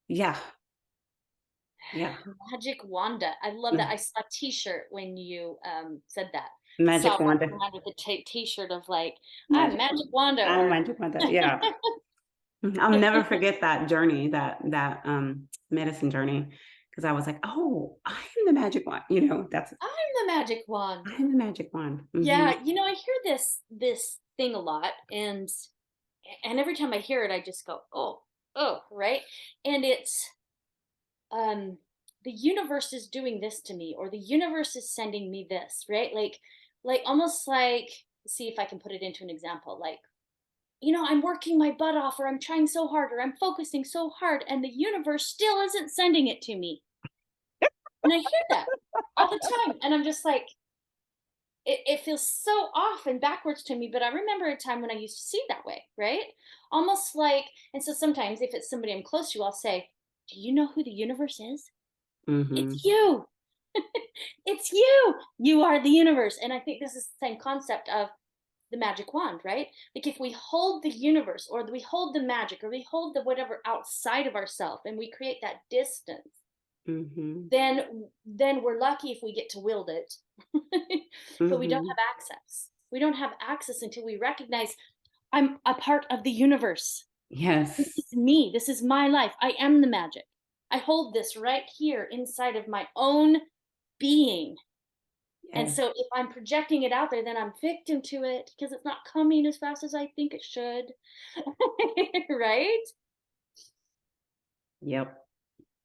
Yeah. Yeah. Magic Wanda. I love that. I saw a t-shirt when you said that. Saw Magic a Wanda. man with a t-shirt of like, I'm Magic Magic Wanda. Wanda I'm or Magic Wanda. Yeah. I'll never forget that journey, that medicine journey. Because I was like, oh, I am the magic one. That's I'm the magic wand. I'm the magic one. Hmm. Yeah, I hear this thing a lot, and every time I hear it, I just go, oh, oh, right? And it's um the universe is doing this to me, or the universe is sending me this, right? Like almost like, see if I can put it into an example, like, I'm working my butt off, or I'm trying so hard, or I'm focusing so hard, and the universe still isn't sending it to me. And I hear that all the time. And I'm just like, it feels so off and backwards to me. But I remember a time when I used to see that way, right? Almost like, and so sometimes if it's somebody I'm close to, I'll say, do you know who the universe is? Hmm. It's you. It's you. You are the universe. And I think this is the same concept of the magic wand, right? Like if we hold the universe, or we hold the magic, or we hold the whatever outside of ourselves, and we create that distance, Hmm. then we're lucky if we get to wield it. But we don't Hmm. have access. We don't have access until we recognize, I'm a part of the universe. This Yes. is me. This is my life. I am the magic. I hold this right here inside of my own being. And Yes. so if I'm projecting it out there, then I'm victim to it because it's not coming as fast as I think it should. Right? Yep.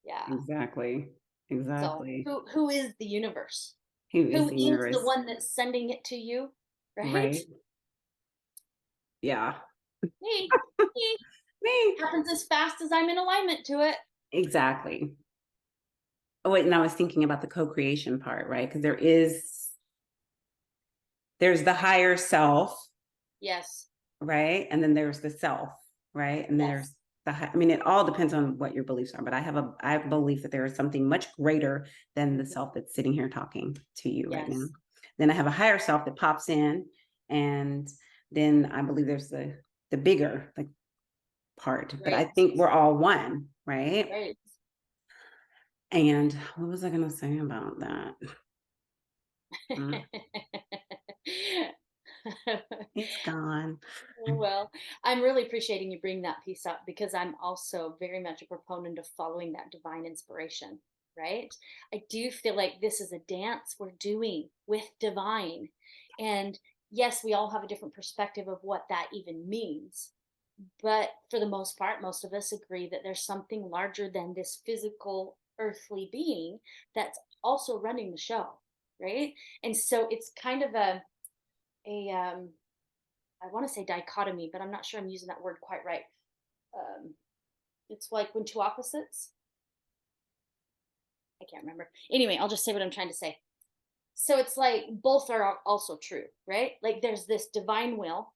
Yeah. Exactly. So Exactly. who is the universe? Who is Who the is the universe? one that's sending it to you? Right? Right. Yeah. Me. Me. Me. Happens as fast as I'm in alignment to it. Exactly. Oh, wait, and I was thinking about the co-creation part, right? Because there's the higher self, Yes. right? And then there's the self, right? And Yes. there's I mean, it all depends on what your beliefs are, but I have a belief that there is something much greater than the self that's sitting here talking to you right now. Yes. Then I have a higher self that pops in, and then I believe there's the bigger like part, but I Right. think we're all one, right? Right. And what was I going to say about that? Mm, it's gone. Well, I'm really appreciating you bring that piece up because I'm also very much a proponent of following that divine inspiration, right? I do feel like this is a dance we're doing with divine. And yes, we all have a different perspective of what that even means. But for the most part, most of us agree that there's something larger than this physical earthly being that's also running the show, right? And so it's kind of a I want to say dichotomy, but I'm not sure I'm using that word quite right. Um, it's like when two opposites. I can't remember. Anyway, I'll just say what I'm trying to say. So it's like both are also true, right? Like there's this divine will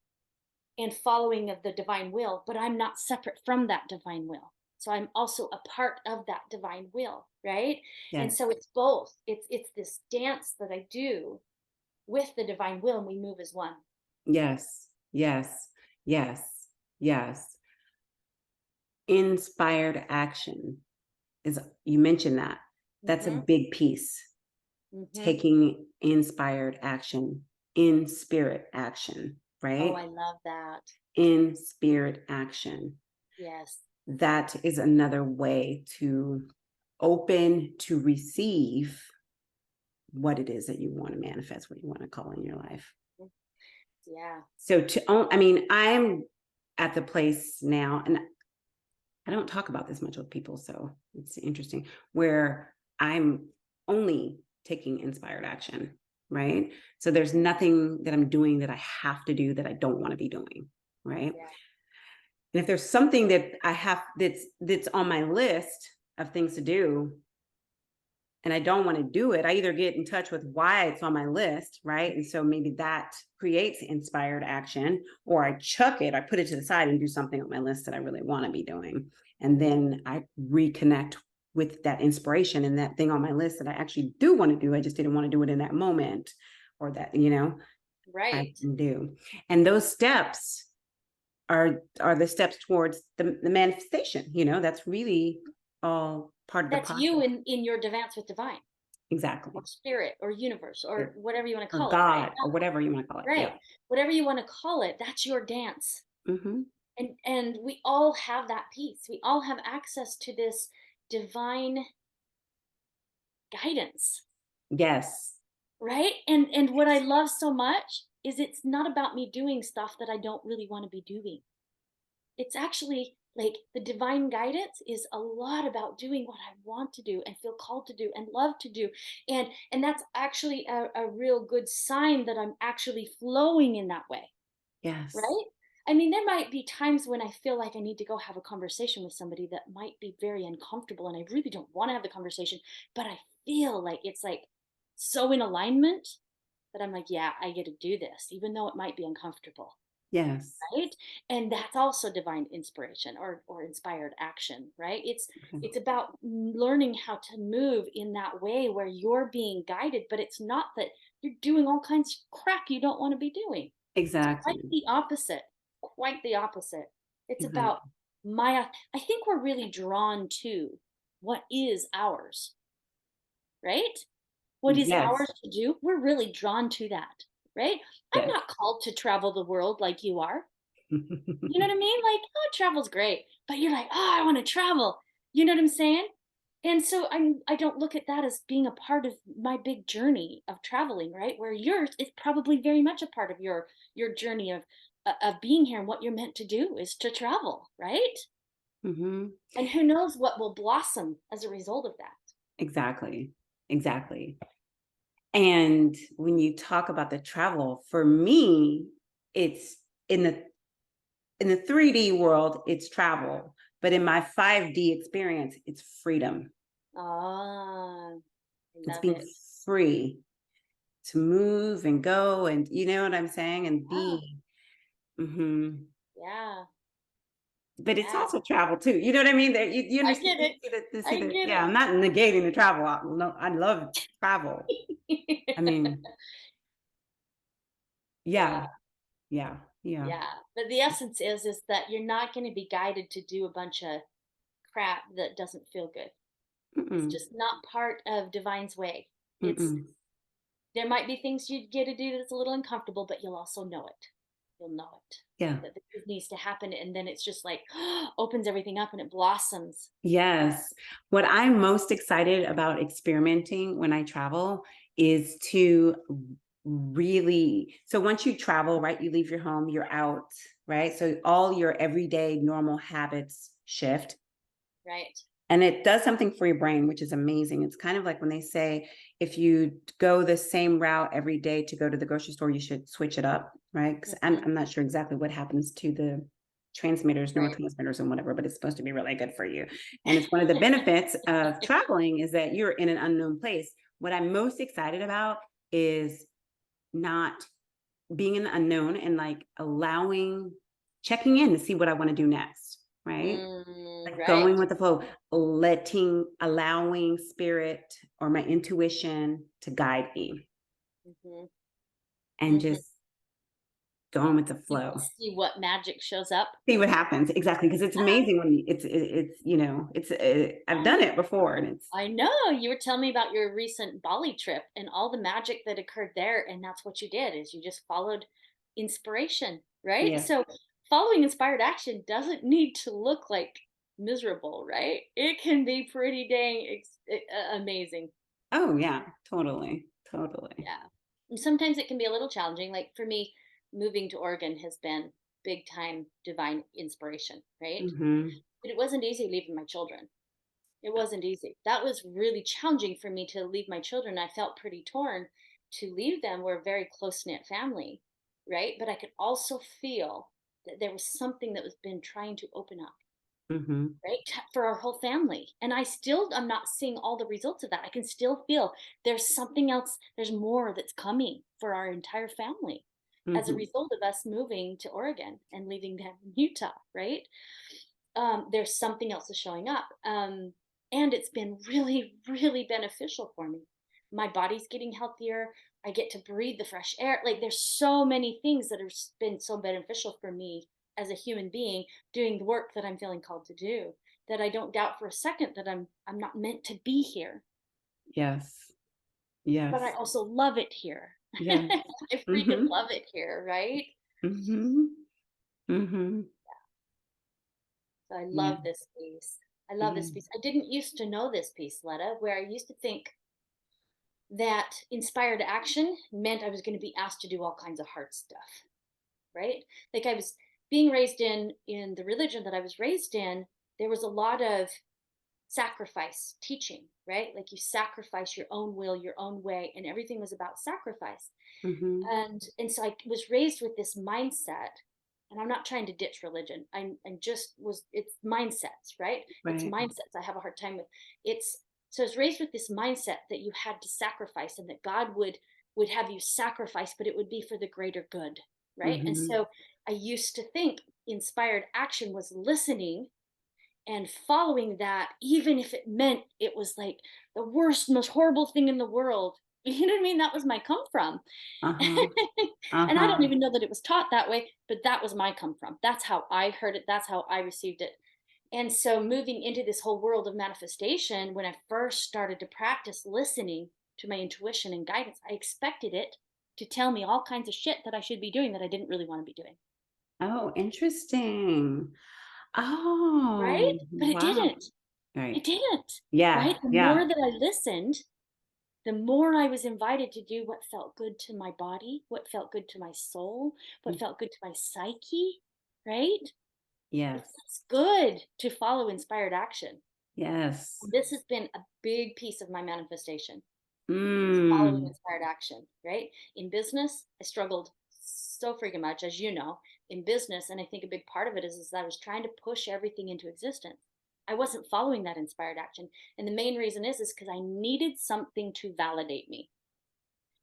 and following of the divine will, but I'm not separate from that divine will. So I'm also a part of that divine will, right? And Yes. so it's both. It's this dance that I do with the divine will, and we move as one. Yes. Yes. Yes. Yes. Inspired action is, you mentioned that. That's a Mm-hmm. big piece. Mm-hmm. Taking inspired action, in spirit action, Oh, right? I love that. In spirit action. Yes. that is another way to open to receive what it is that you want to manifest, what you want to call in your life. Yeah. So to own, I mean, I'm at the place now, and I don't talk about this much with people, so it's interesting, where I'm only taking inspired action, right? So there's nothing that I'm doing that I have to do that I don't want to be doing, right? Yeah. And if there's something that I have that's on my list of things to do, and I don't want to do it, I either get in touch with why it's on my list, right? And so maybe that creates inspired action, or I chuck it, I put it to the side and do something on my list that I really want to be doing. And then I reconnect with that inspiration and that thing on my list that I actually do want to do. I just didn't want to do it in that moment, or that, I Right. can do. And those steps are the steps towards the manifestation. That's really all part of the That's you process. in your dance with divine, or Exactly. spirit, or universe, or whatever you want to Or call it, right? God, or whatever you want to call it. Right. Yeah. Whatever you want to call it, that's your dance. Hmm. And we all have that piece. We all have access to this divine guidance, Yes. right? And what I love so much is it's not about me doing stuff that I don't really want to be doing. It's actually like the divine guidance is a lot about doing what I want to do and feel called to do and love to do. And that's actually a real good sign that I'm actually flowing in that way. Yes. Right? I mean, there might be times when I feel like I need to go have a conversation with somebody that might be very uncomfortable and I really don't want to have the conversation, but I feel like it's like so in alignment that I'm like, yeah, I get to do this, even though it might be uncomfortable. Yes. Right? And that's also divine inspiration or inspired action, right? Okay. It's about learning how to move in that way where you're being guided, but it's not that you're doing all kinds of crap you don't want to be doing. It's quite Exactly. the opposite. Quite the opposite. It's about Exactly. I think we're really drawn to what is ours, right? What is Yes. ours to do? We're really drawn to that, right? I'm Yes. not called to travel the world like you are. You know what I mean? Like, oh, travel's great, but you're like, oh, I want to travel. You know what I'm saying? And so I don't look at that as being a part of my big journey of traveling, right? Where yours is probably very much a part of your journey of being here, and what you're meant to do is to travel, right? Hmm. And who knows what will blossom as a result of that. Exactly. Exactly. And when you talk about the travel, for me, it's in the 3D world, it's travel. But in my 5D experience, it's freedom. Ah, I It's love being it. free to move and go, and you know what I'm saying, and Yeah, be. Hmm. yeah, But it's yeah. also travel too. You know what I mean? That you I understand? get it. You see I that? get Yeah, I'm not negating the travel. No, I love travel. it. I mean, Yeah. yeah, yeah, yeah. Yeah, but the essence is that you're not going to be guided to do a bunch of crap that doesn't feel good. It's Mm-mm, just not part of divine's way. It's mm-mm. there might be things you get to do that's a little uncomfortable, but you'll also know it. You'll know it Yeah. that this needs to happen, and then it's just like opens everything up and it blossoms. Yes. What I'm most excited about experimenting when I travel is to really, so once you travel, right, you leave your home, you're out, right? So all your everyday normal habits shift. Right. And it does something for your brain, which is amazing. It's kind of like when they say, if you go the same route every day to go to the grocery store, you should switch it up, right? Because Hmm. I'm not sure exactly what happens to the transmitters, Right. neurotransmitters, and whatever, but it's supposed to be really good for you. And it's one of the benefits of traveling is that you're in an unknown place. What I'm most excited about is not being in the unknown and like checking in to see what I want to do next, right? Like Right. going with the flow, allowing spirit or my intuition to guide me, Hmm. and Hmm. just going with the See, flow. see what magic shows up. See what happens. Exactly. Because it's amazing when I've done it before, and it's, I know you were telling me about your recent Bali trip and all the magic that occurred there, and that's what you did is you just followed inspiration, right? yeah. So following inspired action doesn't need to look like miserable, right? It can be pretty dang amazing. Oh yeah, totally. Totally. Yeah. And sometimes it can be a little challenging. Like for me, moving to Oregon has been big time divine inspiration, right? Mm-hmm. But it wasn't easy leaving my children. It wasn't easy. That was really challenging for me to leave my children. I felt pretty torn to leave them. We're a very close knit family, right? But I could also feel that there was something that was been trying to open up, Mm-hmm. right? For our whole family. And I'm not seeing all the results of that. I can still feel there's something else, there's more that's coming for our entire family as a Mm-hmm. result of us moving to Oregon and leaving them in Utah, right? There's something else is showing up. And it's been really, really beneficial for me. My body's getting healthier. I get to breathe the fresh air. Like there's so many things that have been so beneficial for me as a human being doing the work that I'm feeling called to do, that I don't doubt for a second that I'm not meant to be here. Yes. But I Yes. also love it here. Yes. I freaking Mm-hmm. love it here, right? Mm-hmm. Mm-hmm. So I Yeah. love this piece. I love Yeah. this piece. I didn't used to know this piece, Letta, where I used to think that inspired action meant I was going to be asked to do all kinds of hard stuff, right? Like I was being raised in the religion that I was raised in, there was a lot of sacrifice teaching, right? Like you sacrifice your own will, your own way, and everything was about sacrifice. Mm-hmm. And so I was raised with this mindset, and I'm not trying to ditch religion. I'm just was it's mindsets, right? It's Right. mindsets I have a hard time with. It's so I was raised with this mindset that you had to sacrifice and that God would have you sacrifice, but it would be for the greater good, right? And Mm-hmm. so I used to think inspired action was listening and following that, even if it meant it was like the worst, most horrible thing in the world. You know what I mean? That was my come from. Uh-huh. And I don't Uh-huh. even know that it was taught that way, but that was my come from. That's how I heard it. That's how I received it. And so moving into this whole world of manifestation, when I first started to practice listening to my intuition and guidance, I expected it to tell me all kinds of shit that I should be doing that I didn't really want to be doing. Oh, interesting. Right? Oh, But it wow. didn't. It Right. didn't. Yeah. Right? The Yeah. more that I listened, the more I was invited to do what felt good to my body, what felt good to my soul, what Mm. felt good to my psyche, right? It Yes. feels good to follow inspired action. Yes. This has been a big piece of my manifestation, is following Mm. inspired action, right? In business, I struggled so freaking much, as you know, in business. And I think a big part of it is that I was trying to push everything into existence. I wasn't following that inspired action. And the main reason is because I needed something to validate me.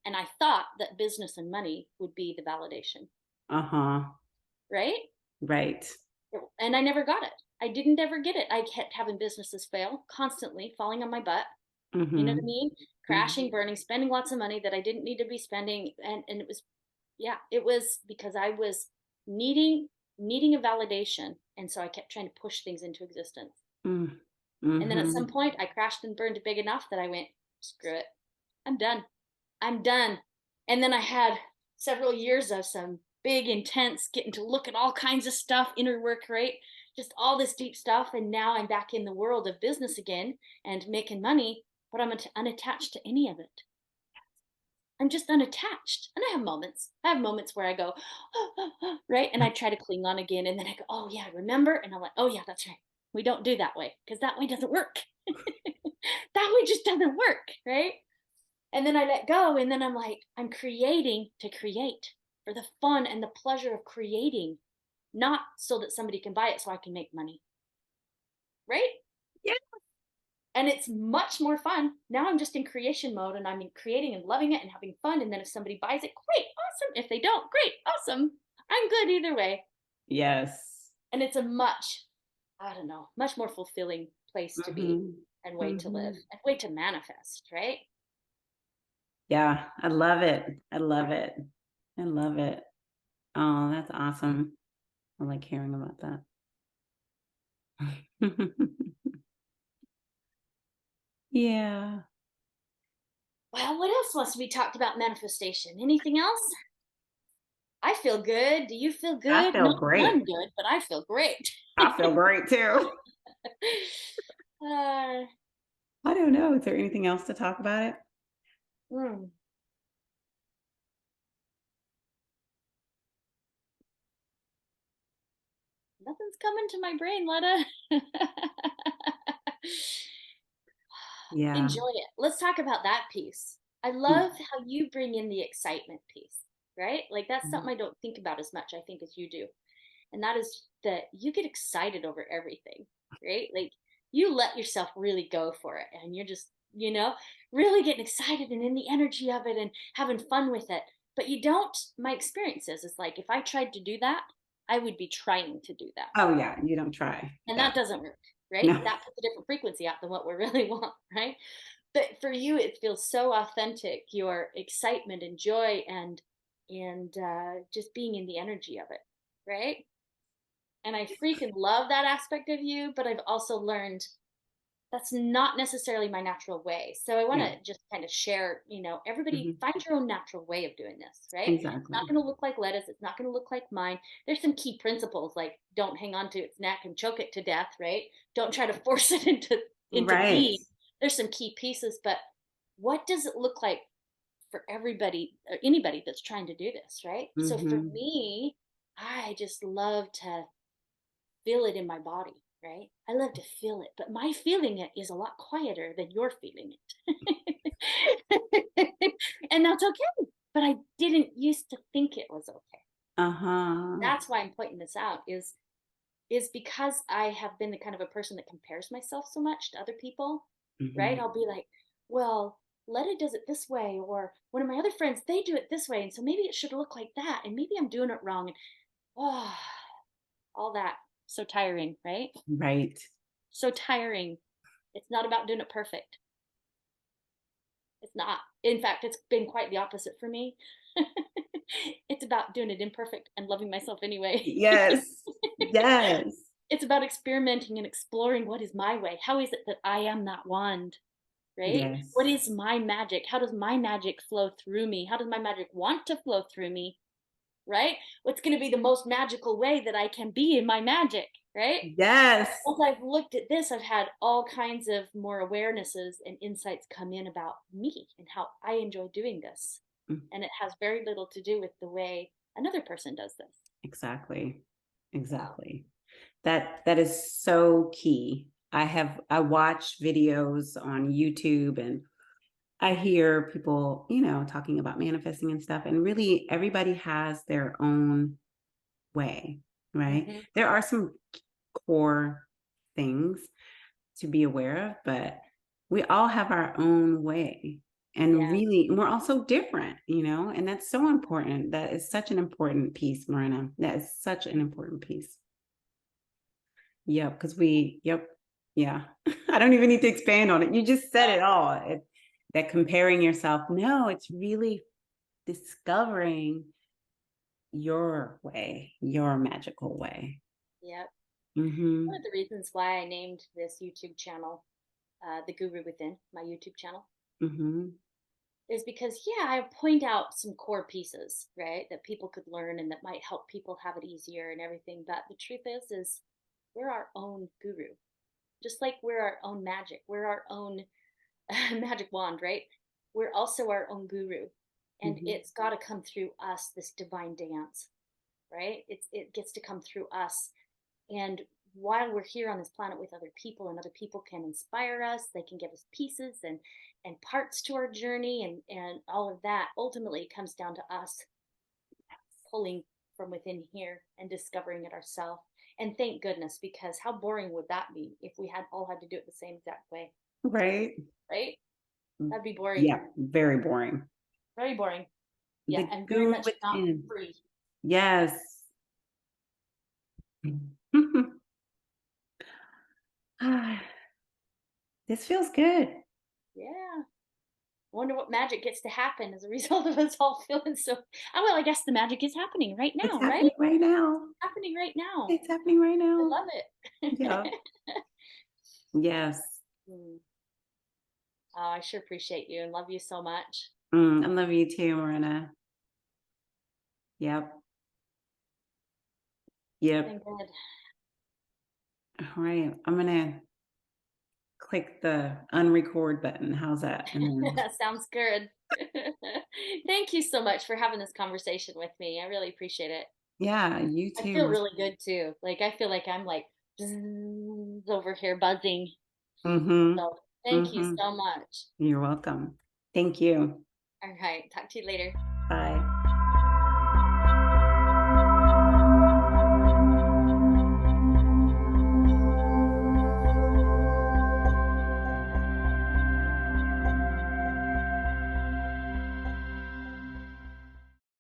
And I thought that business and money would be the validation, Uh-huh. right? Right. And I never got it. I didn't ever get it. I kept having businesses fail constantly, falling on my butt. You know what I Mm-hmm. mean? Mm-hmm. Crashing, burning, spending lots of money that I didn't need to be spending. And it was, yeah, it was because I was needing a validation. And so I kept trying to push things into existence. And then at some Mm-hmm. point I crashed and burned big enough that I went, screw it. I'm done. I'm done. And then I had several years of some big, intense, getting to look at all kinds of stuff, inner work, right? Just all this deep stuff. And now I'm back in the world of business again and making money, but I'm unattached to any of it. I'm just unattached. And I have moments. I have moments where I go, right? And I try to cling on again. And then I go, oh, yeah, remember? And I'm like, oh, yeah, that's right. We don't do that way because that way doesn't work. That way just doesn't work, right? And then I let go. And then I'm like, I'm creating to create for the fun and the pleasure of creating, not so that somebody can buy it so I can make money, right? Yeah. And it's much more fun. Now I'm just in creation mode and I'm creating and loving it and having fun. And then if somebody buys it, great, awesome. If they don't, great, awesome. I'm good either way. Yes. And it's a much, I don't know, much more fulfilling place to be Mm-hmm. and way to live Mm-hmm. and way to manifest, right? Yeah. I love it. I love it. I love it. Oh, that's awesome. I like hearing about that. Yeah. Well, what else must we talked about manifestation? Anything else? I feel good. Do you feel I good? feel Not great. done good, but I feel great. I feel great too. uh, I don't know. Is there anything else to talk about it? hmm. Nothing's coming to my brain, Letta. Yeah. Enjoy it. Let's talk about that piece. I love how you bring in the excitement piece, right? Like that's Mhm. something I don't think about as much, I think, as you do. And that is that you get excited over everything, right? Like you let yourself really go for it and you're just, really getting excited and in the energy of it and having fun with it. But you don't, my experience is like if I tried to do that, I would be trying to do that. Oh yeah, you don't try And that. that doesn't work, right? No. That puts a different frequency out than what we really want, right? But for you, it feels so authentic, your excitement and joy and just being in the energy of it, right? And I freaking love that aspect of you, but I've also learned that's not necessarily my natural way. So I want Yeah. to just kind of share, everybody Mhm. find your own natural way of doing this, right? It's not Exactly. going to look like lettuce. It's not going to look like mine. There's some key principles like don't hang on to its neck and choke it to death, right? Don't try to force it into Right. being. There's some key pieces, but what does it look like for everybody or anybody that's trying to do this, right? So for Mhm. me, I just love to feel it in my body, right? I love to feel it, but my feeling it is a lot quieter than your feeling it. And that's okay. But I didn't used to think it was okay. Uh-huh. That's why I'm pointing this out is because I have been the kind of a person that compares myself so much to other people, right? Mhm. I'll be like, well, Letta does it this way, or one of my other friends, they do it this way. And so maybe it should look like that. And maybe I'm doing it wrong. And oh, all that. So tiring, right? Right. So tiring. It's not about doing it perfect. It's not. In fact, it's been quite the opposite for me. It's about doing it imperfect and loving myself anyway. Yes. Yes. It's about experimenting and exploring what is my way. How is it that I am that wand, right? What Yes. is my magic? How does my magic flow through me? How does my magic want to flow through me, right? What's going to be the most magical way that I can be in my magic, right? Yes. As I've looked at this, I've had all kinds of more awarenesses and insights come in about me and how I enjoy doing this. Mm, And it has very little to do with the way another person does this. exactly. So, Exactly. That is so key. I watch videos on YouTube and I hear people, talking about manifesting and stuff, and really everybody has their own way, right? mm-hmm. There are some core things to be aware of, but we all have our own way. And Yeah. really, we're also different, and that's so important. That is such an important piece, Marina. That is such an important piece. Yep, because yep, yeah. I don't even need to expand on it. You just said No. it all. That comparing yourself, no, it's really discovering your way, your magical way. Yep. One Mm-hmm. of the reasons why I named this YouTube channel The Guru Within, my YouTube channel, Mm-hmm. is because, yeah, I point out some core pieces, right, that people could learn and that might help people have it easier and everything. But the truth is we're our own guru, just like we're our own magic. We're our own magic wand, right? We're also our own guru. And Mm-hmm. it's got to come through us, this divine dance, right? It gets to come through us. And while we're here on this planet with other people and other people can inspire us, they can give us pieces and parts to our journey and all of that, ultimately it comes down to us pulling from within here and discovering it ourselves. And thank goodness, because how boring would that be if we had all had to do it the same exact way, Right? right? That'd be boring. Yeah, very boring. Very boring. Yeah, The and very guru much not within. free. Yes. This feels good. Yeah. Wonder what magic gets to happen as a result of us all feeling so. Oh, well, I guess the magic is happening right It's now, right? happening right now. Happening right now. It's happening right I now. love Yeah. it. Yes. Mm. Oh, I sure appreciate you and love you so much. I love you too, Marina. Yep. Yep. Been good. All right. I'm gonna click the unrecord button. How's that? And then That sounds good. Thank you so much for having this conversation with me. I really appreciate it. yeah, you I feel too. really good too. Like I feel like I'm like bzzz over here buzzing. Mm-hmm. So thank you Mm-hmm. so much. You're welcome. Thank you. All right. Talk to you later.